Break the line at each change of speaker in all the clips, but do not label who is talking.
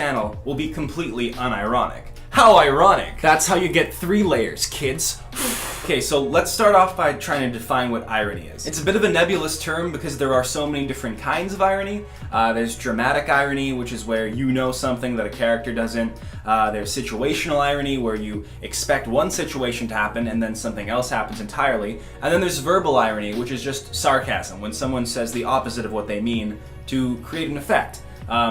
channel will be completely unironic. How ironic! That's how you get 3 layers, kids. Okay, so let's start off by trying to define what irony is. It's a bit of a nebulous term because there are so many different kinds of irony. There's dramatic irony, which is where you know something that a character doesn't. There's situational irony, where you expect one situation to happen and then something else happens entirely. And then there's verbal irony, which is just sarcasm, when someone says the opposite of what they mean to create an effect.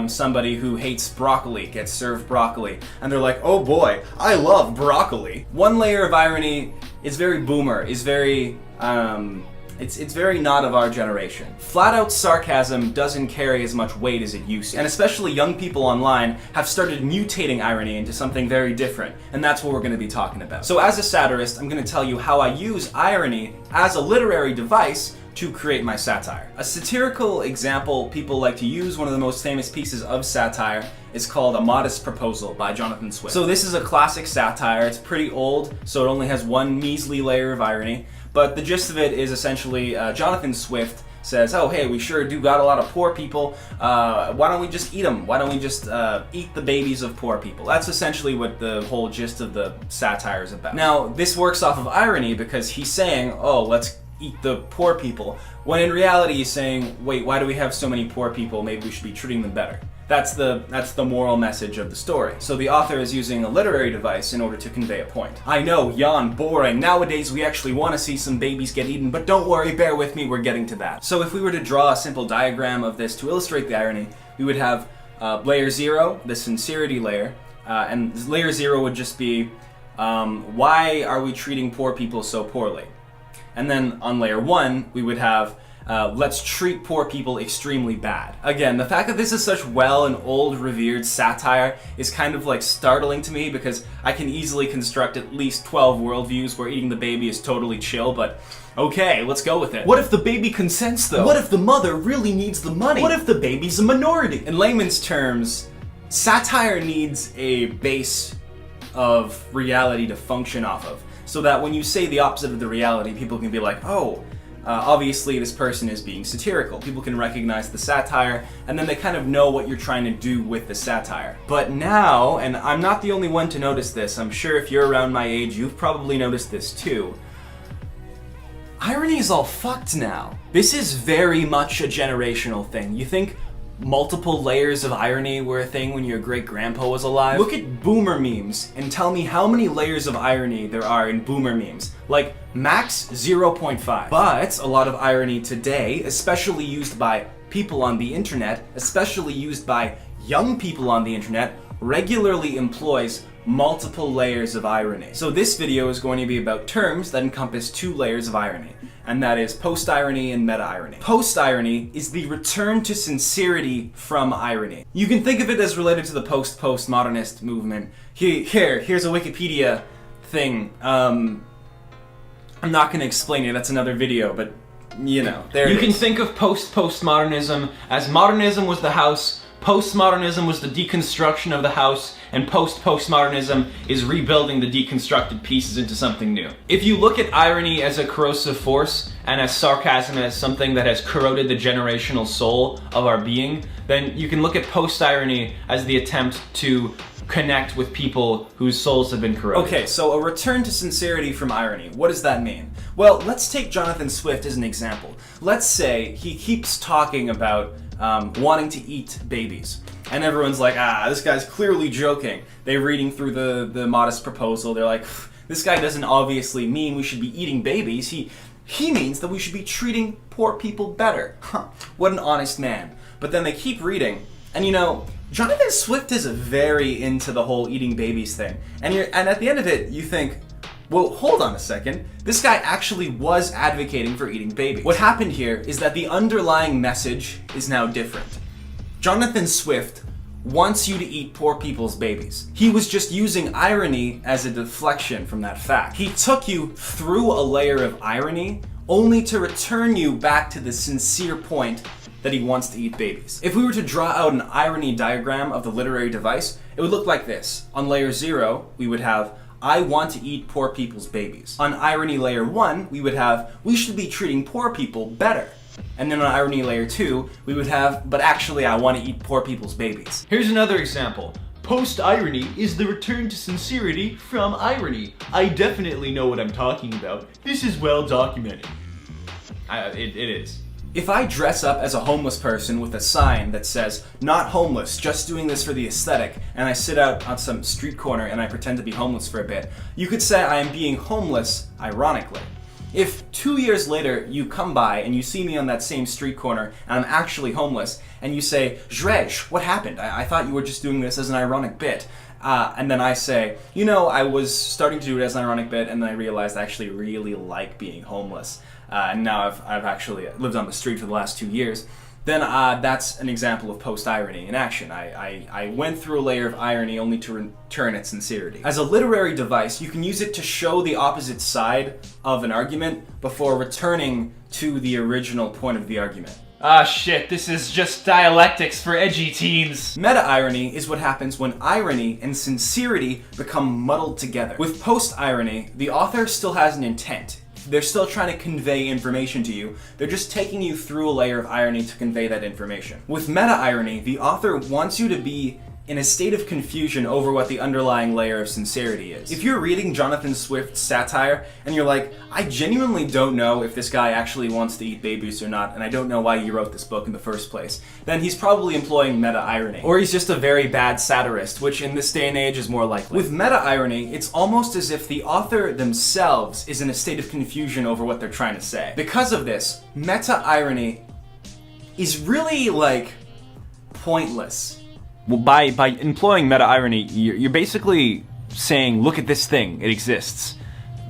Somebody who hates broccoli gets served broccoli, and they're like, oh boy, I love broccoli. One layer of irony is very boomer, is very, it's very not of our generation. Flat out sarcasm doesn't carry as much weight as it used to, and especially young people online have started mutating irony into something very different, and that's what we're going to be talking about. So as a satirist, I'm going to tell you how I use irony as a literary device to create my satire. A satirical example people like to use, one of the most famous pieces of satire, is called A Modest Proposal by Jonathan Swift. So this is a classic satire. It's pretty old, so it only has one measly layer of irony, but the gist of it is essentially Jonathan Swift says, oh hey, we sure do got a lot of poor people, why don't we just eat them? Why don't we just eat the babies of poor people? That's essentially what the whole gist of the satire is about. Now, this works off of irony because he's saying, oh, let's eat the poor people, when in reality he's saying, wait, why do we have so many poor people? Maybe we should be treating them better. That's the moral message of the story. So the author is using a literary device in order to convey a point. I know, yawn, boring. Nowadays we actually want to see some babies get eaten, but don't worry, bear with me, we're getting to that. So if we were to draw a simple diagram of this to illustrate the irony, we would have layer 0, the sincerity layer, and layer 0 would just be, why are we treating poor people so poorly? And then on layer 1, we would have, let's treat poor people extremely bad. Again, the fact that this is such well and old revered satire is kind of like startling to me because I can easily construct at least 12 worldviews where eating the baby is totally chill, but okay, let's go with it. What if the baby consents though? What if the mother really needs the money? What if the baby's a minority? In layman's terms, satire needs a base of reality to function off of, so that when you say the opposite of the reality, people can be like, oh, obviously this person is being satirical. People can recognize the satire, and then they kind of know what you're trying to do with the satire. But now, and I'm not the only one to notice this, I'm sure if you're around my age, you've probably noticed this too. Irony is all fucked now. This is very much a generational thing. You think multiple layers of irony were a thing when your great-grandpa was alive? Look at boomer memes and tell me how many layers of irony there are in boomer memes. Like, max 0.5. But a lot of irony today, especially used by people on the internet, especially used by young people on the internet, regularly employs multiple layers of irony. So this video is going to be about terms that encompass 2 layers of irony, and that is post-irony and meta-irony. Post-irony is the return to sincerity from irony. You can think of it as related to the post-postmodernist movement. Here's a Wikipedia thing. I'm not going to explain it, that's another video, but you know, there it is. You can think of post-postmodernism as modernism was the house, postmodernism was the deconstruction of the house, and post-postmodernism is rebuilding the deconstructed pieces into something new. If you look at irony as a corrosive force, and as sarcasm as something that has corroded the generational soul of our being, then you can look at post-irony as the attempt to connect with people whose souls have been corroded. Okay, so a return to sincerity from irony. What does that mean? Well, let's take Jonathan Swift as an example. Let's say he keeps talking about wanting to eat babies. And everyone's like, this guy's clearly joking. They're reading through the Modest Proposal. They're like, this guy doesn't obviously mean we should be eating babies. He means that we should be treating poor people better. Huh, what an honest man. But then they keep reading, and you know, Jonathan Swift is very into the whole eating babies thing. And at the end of it, you think, well, hold on a second. This guy actually was advocating for eating babies. What happened here is that the underlying message is now different. Jonathan Swift wants you to eat poor people's babies. He was just using irony as a deflection from that fact. He took you through a layer of irony only to return you back to the sincere point that he wants to eat babies. If we were to draw out an irony diagram of the literary device, it would look like this. On layer 0, we would have, I want to eat poor people's babies. On irony layer 1, we would have, we should be treating poor people better. And then on irony layer 2, we would have, but actually I want to eat poor people's babies.
Here's another example. Post-irony is the return to sincerity from irony. I definitely know what I'm talking about. This is well documented. It is.
If I dress up as a homeless person with a sign that says, "Not homeless, just doing this for the aesthetic," and I sit out on some street corner and I pretend to be homeless for a bit, you could say I am being homeless ironically. If 2 years later you come by and you see me on that same street corner and I'm actually homeless, and you say, "Zrej, what happened? I thought you were just doing this as an ironic bit." And then I say, "You know, I was starting to do it as an ironic bit, and then I realized I actually really like being homeless. And now I've actually lived on the street for the last 2 years." Then that's an example of post-irony in action. I went through a layer of irony only to return its sincerity. As a literary device, you can use it to show the opposite side of an argument before returning to the original point of the argument.
Ah shit, this is just dialectics for edgy teens.
Meta-irony is what happens when irony and sincerity become muddled together. With post-irony, the author still has an intent. They're still trying to convey information to you. They're just taking you through a layer of irony to convey that information. With meta-irony, the author wants you to be in a state of confusion over what the underlying layer of sincerity is. If you're reading Jonathan Swift's satire and you're like, "I genuinely don't know if this guy actually wants to eat babies or not, and I don't know why he wrote this book in the first place," then he's probably employing meta-irony. Or he's just a very bad satirist, which in this day and age is more likely. With meta-irony, it's almost as if the author themselves is in a state of confusion over what they're trying to say. Because of this, meta-irony is really, pointless.
Well, by employing meta-irony, you're basically saying, look at this thing, it exists.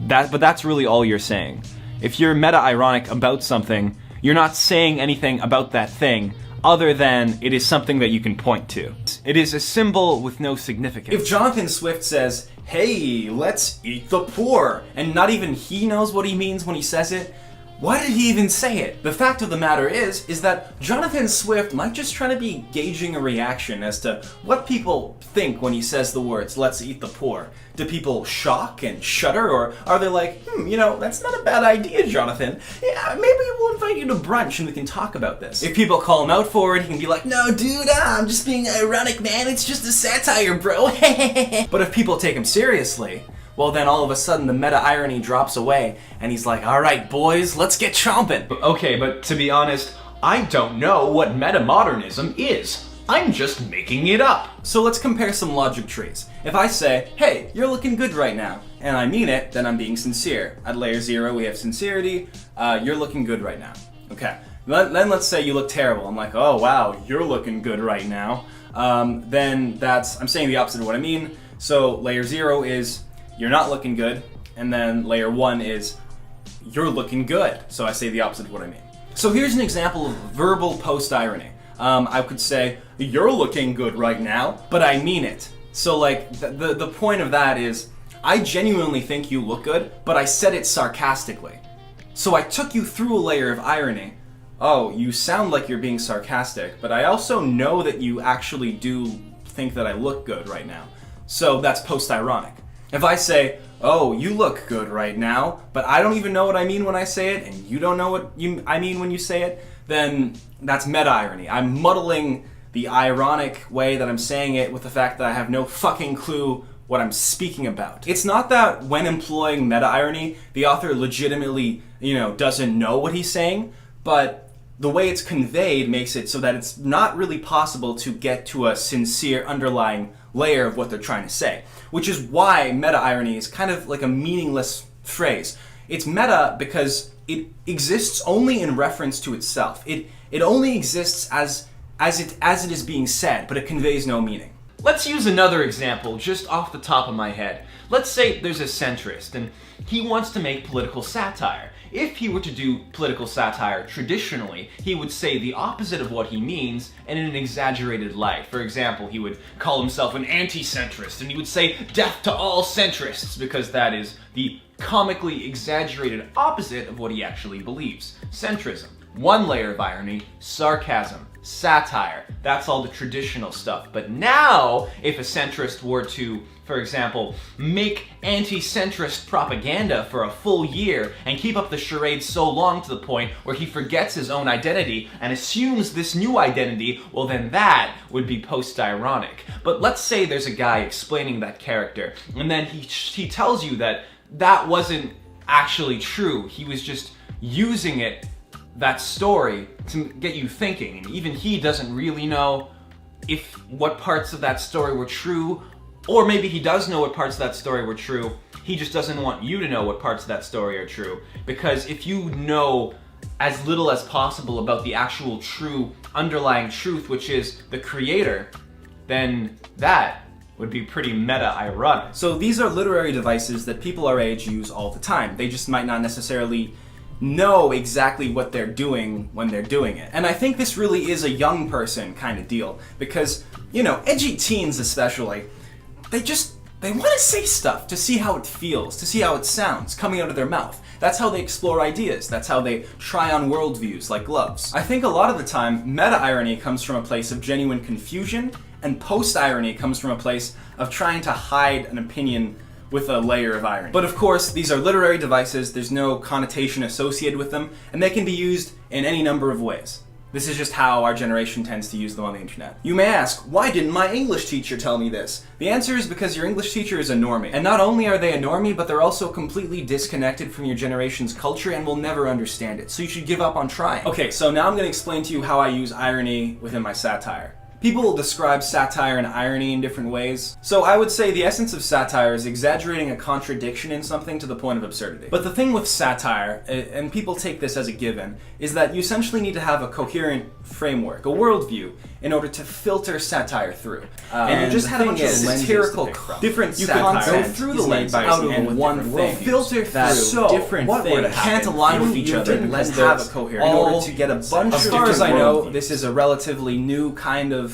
But that's really all you're saying. If you're meta-ironic about something, you're not saying anything about that thing other than it is something that you can point to. It is a symbol with no significance.
If Jonathan Swift says, "Hey, let's eat the poor," and not even he knows what he means when he says it, why did he even say it? The fact of the matter is that Jonathan Swift might just try to be gauging a reaction as to what people think when he says the words, "Let's eat the poor." Do people shock and shudder, or are they like, that's not a bad idea, Jonathan. Yeah, maybe we'll invite you to brunch and we can talk about this. If people call him out for it, he can be like, "No, dude, I'm just being ironic, man. It's just a satire, bro." But if people take him seriously, well then all of a sudden the meta-irony drops away and he's like, "All right, boys, let's get chomping."
Okay, but to be honest, I don't know what meta-modernism is. I'm just making it up.
So let's compare some logic trees. If I say, "Hey, you're looking good right now," and I mean it, then I'm being sincere. At layer 0, we have sincerity. You're looking good right now. Okay. Then let's say you look terrible. I'm like, "Oh wow, you're looking good right now." Then I'm saying the opposite of what I mean. So layer 0 is, "You're not looking good," and then layer 1 is, "You're looking good." So I say the opposite of what I mean. So here's an example of verbal post-irony. I could say, "You're looking good right now," but I mean it. So the point of that is, I genuinely think you look good, but I said it sarcastically. So I took you through a layer of irony. Oh, you sound like you're being sarcastic, but I also know that you actually do think that I look good right now. So that's post-ironic. If I say, "Oh, you look good right now," but I don't even know what I mean when I say it, and you don't know what I mean when you say it, then that's meta-irony. I'm muddling the ironic way that I'm saying it with the fact that I have no fucking clue what I'm speaking about. It's not that when employing meta-irony, the author legitimately, doesn't know what he's saying, but the way it's conveyed makes it so that it's not really possible to get to a sincere underlying layer of what they're trying to say. Which is why meta-irony is kind of like a meaningless phrase. It's meta because it exists only in reference to itself. It only exists as it is being said, but it conveys no meaning.
Let's use another example just off the top of my head. Let's say there's a centrist and he wants to make political satire. If he were to do political satire traditionally, he would say the opposite of what he means and in an exaggerated light. For example, he would call himself an anti-centrist and he would say death to all centrists because that is the comically exaggerated opposite of what he actually believes. Centrism. One layer of irony, sarcasm, satire. That's all the traditional stuff. But now, if a centrist were to, for example, make anti-centrist propaganda for a full year and keep up the charade so long to the point where he forgets his own identity and assumes this new identity, well then that would be post-ironic. But let's say there's a guy explaining that character, and then he tells you that that wasn't actually true. He was just using that story to get you thinking, and even he doesn't really know what parts of that story were true, or maybe he does know what parts of that story were true, he just doesn't want you to know what parts of that story are true. Because if you know as little as possible about the actual true underlying truth, which is the creator, then that would be pretty meta-ironic.
So these are literary devices that people our age use all the time. They just might not necessarily know exactly what they're doing when they're doing it. And I think this really is a young person kind of deal, because, you know, edgy teens especially, they want to say stuff to see how it feels, to see how it sounds coming out of their mouth. That's how they explore ideas. That's how they try on worldviews like gloves. I think a lot of the time, meta-irony comes from a place of genuine confusion, and post-irony comes from a place of trying to hide an opinion with a layer of irony. But of course, these are literary devices, there's no connotation associated with them, and they can be used in any number of ways. This is just how our generation tends to use them on the internet. You may ask, why didn't my English teacher tell me this? The answer is because your English teacher is a normie. And not only are they a normie, but they're also completely disconnected from your generation's culture and will never understand it. So you should give up on trying. Okay, so now I'm going to explain to you how I use irony within my satire. People will describe satire and irony in different ways. So I would say the essence of satire is exaggerating a contradiction in something to the point of absurdity. But the thing with satire, and people take this as a given, is that you essentially need to have a coherent framework, a worldview, in order to filter satire through. And you just had a bunch of satirical different satire. Go through the lens out of one thing. Filter through different things. Can't align with each other unless have a coherent. In order to get a bunch of as far as I know, this is a relatively new kind of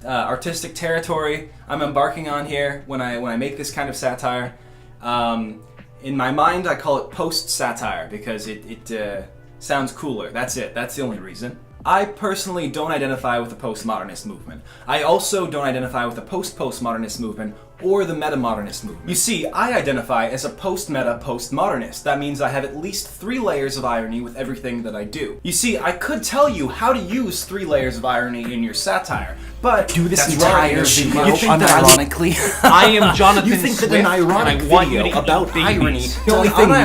artistic territory I'm embarking on here when I make this kind of satire. In my mind, I call it post-satire because it sounds cooler. That's it. That's the only reason. I personally don't identify with the postmodernist movement. I also don't identify with the post-postmodernist movement or the metamodernist movement. You see, I identify as a post-meta postmodernist. That means I have at least 3 layers of irony with everything that I do. You see, I could tell you how to use 3 layers of irony in your satire, but
do this entire video unironically.
I am Jonathan
You think that
Swift,
an ironic
and I want you
video
to
about
eat babies.
irony, the only thing more